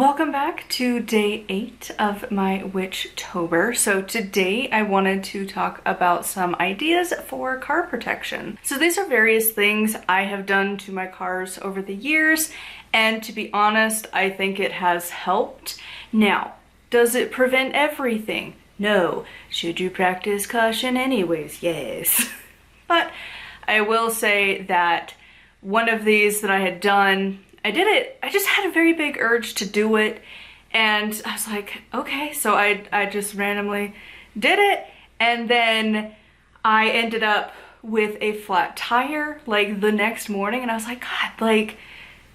Welcome back to day 8 of my Witchtober. So today I wanted to talk about some ideas for car protection. So these are various things I have done to my cars over the years, and to be honest, I think it has helped. Now, does it prevent everything? No. Should you practice caution anyways? Yes. But I will say that one of these that I had done, I did it, I just had a very big urge to do it, and I was like, okay, so I just randomly did it, and then I ended up with a flat tire like the next morning, and I was like, God, like,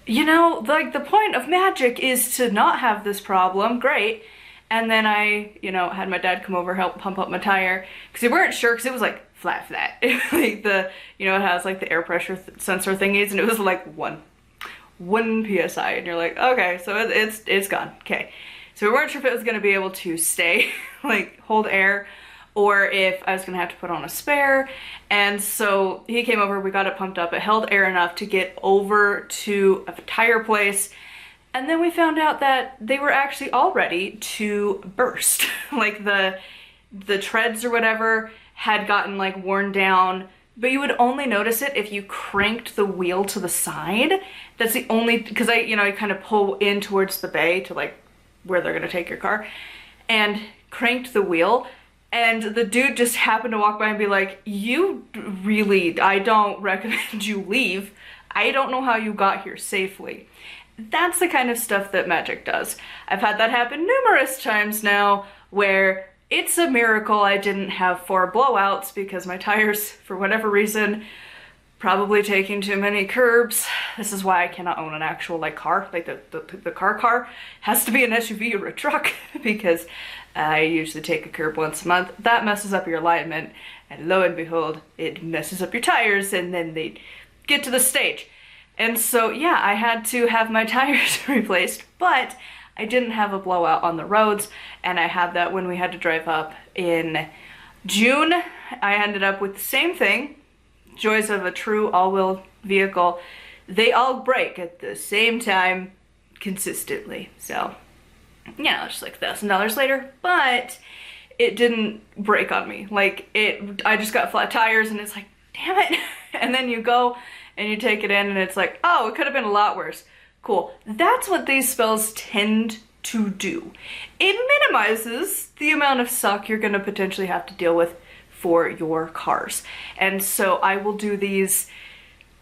you know, like the point of magic is to not have this problem, great. And then I, you know, had my dad come over, help pump up my tire, because we weren't sure, because it was like flat. Like the, you know, it has like the air pressure sensor thingies, and it was like one PSI, and you're like, okay, so it's gone. Okay, so we weren't sure if it was going to be able to stay, like hold air, or if I was going to have to put on a spare. And so he came over, we got it pumped up, it held air enough to get over to a tire place. And then we found out that they were actually all ready to burst. Like the treads or whatever had gotten like worn down, but you would only notice it if you cranked the wheel to the side. That's the only, because I kind of pull in towards the bay to like where they're gonna take your car, and cranked the wheel. And the dude just happened to walk by and be like, you really, I don't recommend you leave. I don't know how you got here safely. That's the kind of stuff that magic does. I've had that happen numerous times now, where it's a miracle I didn't have 4 blowouts because my tires, for whatever reason, probably taking too many curbs. This is why I cannot own an actual like car, like the car has to be an SUV or a truck, because I usually take a curb once a month. That messes up your alignment, and lo and behold, it messes up your tires, and then they get to the stage. And so, yeah, I had to have my tires replaced, but I didn't have a blowout on the roads, and I had that when we had to drive up in June. I ended up with the same thing. Joys of a true all-wheel vehicle. They all break at the same time consistently. So, yeah, it's like $1,000 later, but it didn't break on me. Like, I just got flat tires, and it's like, damn it. And then you go and you take it in, and it's like, oh, it could have been a lot worse. Cool. That's what these spells tend to do. It minimizes the amount of suck you're going to potentially have to deal with for your cars. And so I will do these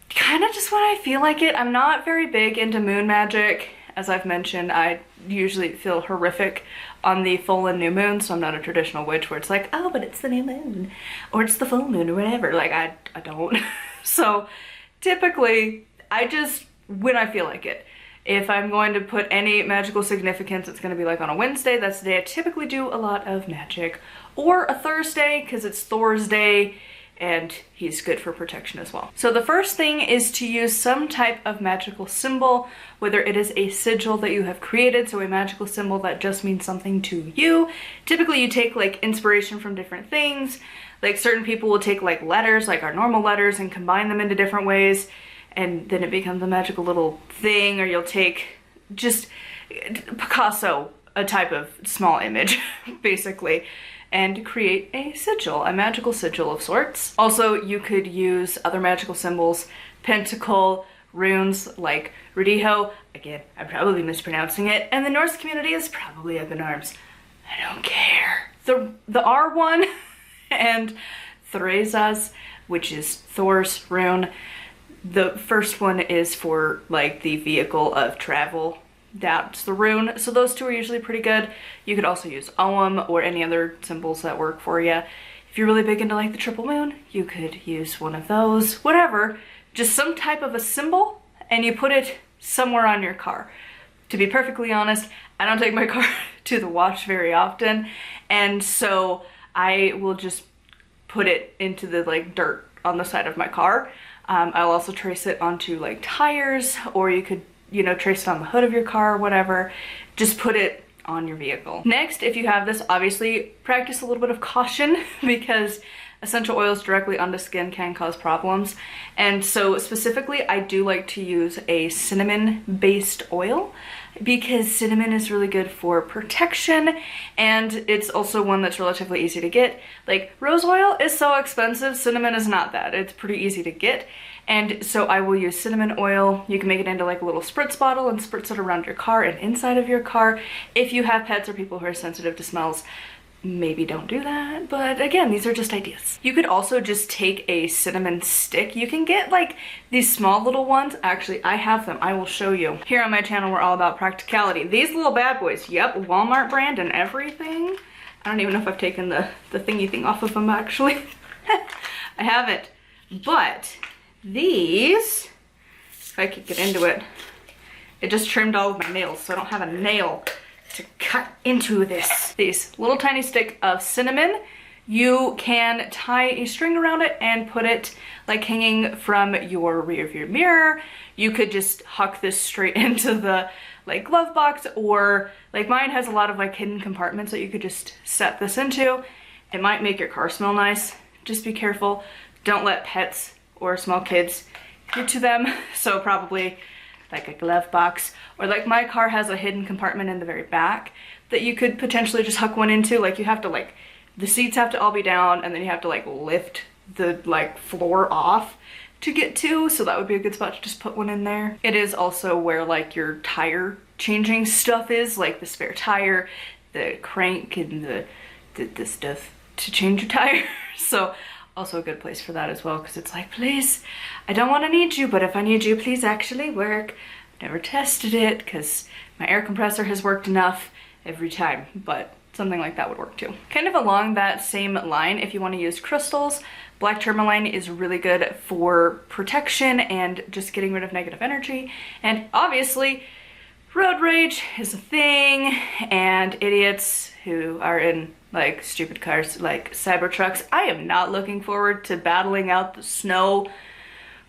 kind of just when I feel like it. I'm not very big into moon magic. As I've mentioned, I usually feel horrific on the full and new moon, so I'm not a traditional witch where it's like, oh, but it's the new moon, or it's the full moon, or whatever. Like, I don't. So typically, I just, when I feel like it. If I'm going to put any magical significance, it's going to be like on a Wednesday. That's the day I typically do a lot of magic. Or a Thursday, because it's Thor's day, and he's good for protection as well. So the first thing is to use some type of magical symbol, whether it is a sigil that you have created, so a magical symbol that just means something to you. Typically you take like inspiration from different things. Like certain people will take like letters, like our normal letters, and combine them into different ways, and then it becomes a magical little thing. Or you'll take just Picasso, a type of small image, basically, and create a sigil, a magical sigil of sorts. Also, you could use other magical symbols, pentacle, runes like Rudiho. Again, I'm probably mispronouncing it, and the Norse community is probably up in arms. I don't care. The R one and Theresa's, which is Thor's rune. The first one is for like the vehicle of travel. That's the rune. So those two are usually pretty good. You could also use Ogham or any other symbols that work for you. If you're really big into like the triple moon, you could use one of those. Whatever. Just some type of a symbol, and you put it somewhere on your car. To be perfectly honest, I don't take my car to the wash very often, and so I will just put it into the like dirt on the side of my car. I'll also trace it onto like tires, or you could, you know, trace it on the hood of your car, whatever. Just put it on your vehicle. Next, if you have this, obviously practice a little bit of caution, because essential oils directly on the skin can cause problems. And so specifically, I do like to use a cinnamon based oil. because cinnamon is really good for protection, and it's also one that's relatively easy to get. Like, rose oil is so expensive, cinnamon is not that. It's pretty easy to get. And so I will use cinnamon oil. You can make it into like a little spritz bottle and spritz it around your car and inside of your car. If you have pets or people who are sensitive to smells, maybe don't do that. But again, these are just ideas. You could also just take a cinnamon stick. You can get like these small little ones. Actually, I have them. I will show you. Here on my channel, we're all about practicality. These little bad boys, yep, Walmart brand and everything. I don't even know if I've taken the thingy thing off of them actually. I haven't, but these, if I could get into it, it just trimmed all of my nails, so I don't have a nail to cut into this. These little tiny stick of cinnamon, you can tie a string around it and put it like hanging from your rear view mirror. You could just huck this straight into the like glove box, or like mine has a lot of like hidden compartments that you could just set this into. It might make your car smell nice. Just be careful. Don't let pets or small kids get to them. So probably like a glove box, or like my car has a hidden compartment in the very back that you could potentially just huck one into. Like you have to like, the seats have to all be down, and then you have to like lift the like floor off to get to, so that would be a good spot to just put one in there. It is also where like your tire changing stuff is, like the spare tire, the crank, and the stuff to change your tire. So also a good place for that as well, because it's like, please, I don't want to need you, but if I need you, please actually work. Never tested it because my air compressor has worked enough every time, but something like that would work too. Kind of along that same line, if you want to use crystals, black tourmaline is really good for protection and just getting rid of negative energy. And obviously, road rage is a thing, and idiots who are in like stupid cars like Cybertrucks. I am not looking forward to battling out the snow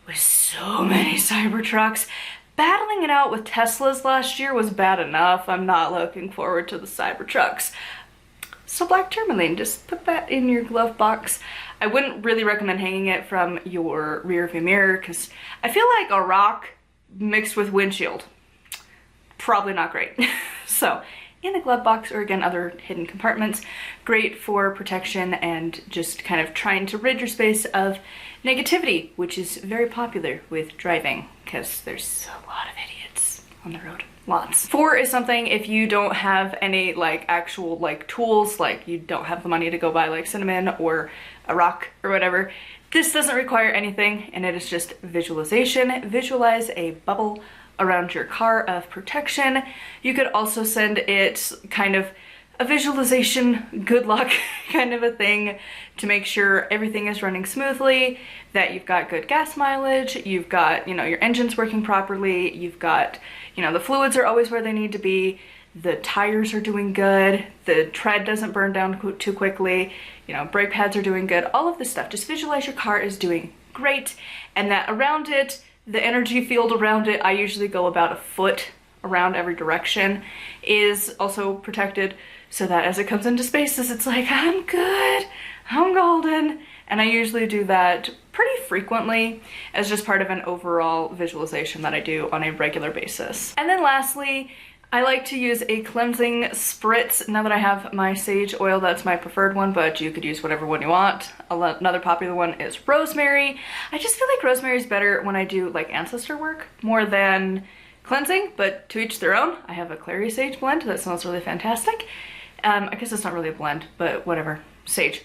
with so many Cybertrucks. Battling it out with Teslas last year was bad enough. I'm not looking forward to the Cybertrucks. So black tourmaline, just put that in your glove box. I wouldn't really recommend hanging it from your rear view mirror, because I feel like a rock mixed with windshield, probably not great. So in the glove box, or again, other hidden compartments, great for protection and just kind of trying to rid your space of negativity, which is very popular with driving because there's a lot of idiots on the road. Lots. 4 is something if you don't have any like actual like tools, like you don't have the money to go buy like cinnamon or a rock or whatever. This doesn't require anything, and it is just visualization. Visualize a bubble around your car of protection. You could also send it kind of a visualization good luck kind of a thing to make sure everything is running smoothly, that you've got good gas mileage, you've got, you know, your engine's working properly, you've got, you know, the fluids are always where they need to be, the tires are doing good, the tread doesn't burn down too quickly, you know, brake pads are doing good, all of this stuff. Just visualize your car is doing great, and that around it, the energy field around it, I usually go about a foot around every direction, is also protected, so that as it comes into spaces, it's like, I'm good, I'm golden. And I usually do that pretty frequently as just part of an overall visualization that I do on a regular basis. And then lastly, I like to use a cleansing spritz. Now that I have my sage oil, that's my preferred one, but you could use whatever one you want. Another popular one is rosemary. I just feel like rosemary is better when I do like ancestor work more than cleansing, but to each their own. I have a clary sage blend that smells really fantastic. I guess it's not really a blend, but whatever, sage.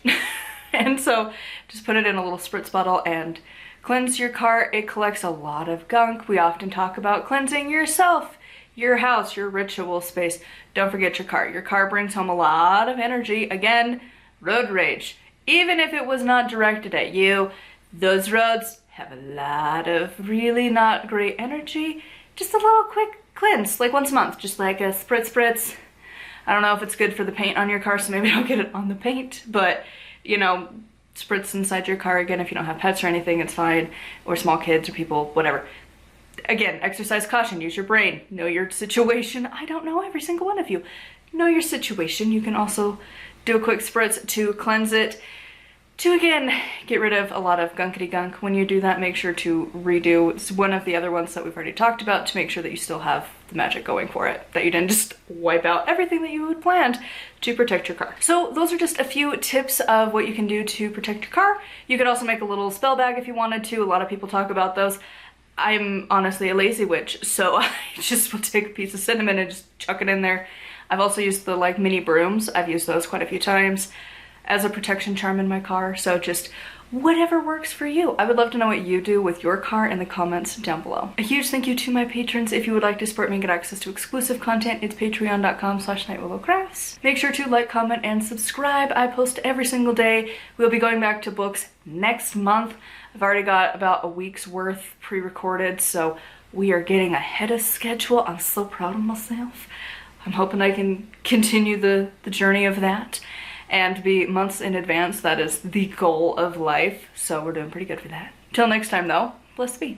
And so just put it in a little spritz bottle and cleanse your car. It collects a lot of gunk. We often talk about cleansing yourself, your house, your ritual space. Don't forget your car. Your car brings home a lot of energy. Again, road rage. Even if it was not directed at you, those roads have a lot of really not great energy. Just a little quick cleanse, like once a month, just like a spritz. I don't know if it's good for the paint on your car, so maybe don't get it on the paint, but you know, spritz inside your car. Again, if you don't have pets or anything, it's fine, or small kids or people, whatever. Again, exercise caution, use your brain, know your situation. I don't know every single one of you. Know your situation. You can also do a quick spritz to cleanse it. to again get rid of a lot of gunkety gunk. When you do that, make sure to redo one of the other ones that we've already talked about to make sure that you still have the magic going for it, that you didn't just wipe out everything that you had planned to protect your car. So those are just a few tips of what you can do to protect your car. You could also make a little spell bag if you wanted to. A lot of people talk about those. I'm honestly a lazy witch, so I just will take a piece of cinnamon and just chuck it in there. I've also used the like mini brooms. I've used those quite a few times as a protection charm in my car, so just whatever works for you. I would love to know what you do with your car in the comments down below. A huge thank you to my patrons. If you would like to support me and get access to exclusive content, it's patreon.com/nightwillowcrafts. Make sure to like, comment, and subscribe. I post every single day. We'll be going back to books next month. I've already got about a week's worth pre-recorded, so we are getting ahead of schedule. I'm so proud of myself. I'm hoping I can continue the journey of that and be months in advance. That is the goal of life, so we're doing pretty good for that. Till next time though, blessed be.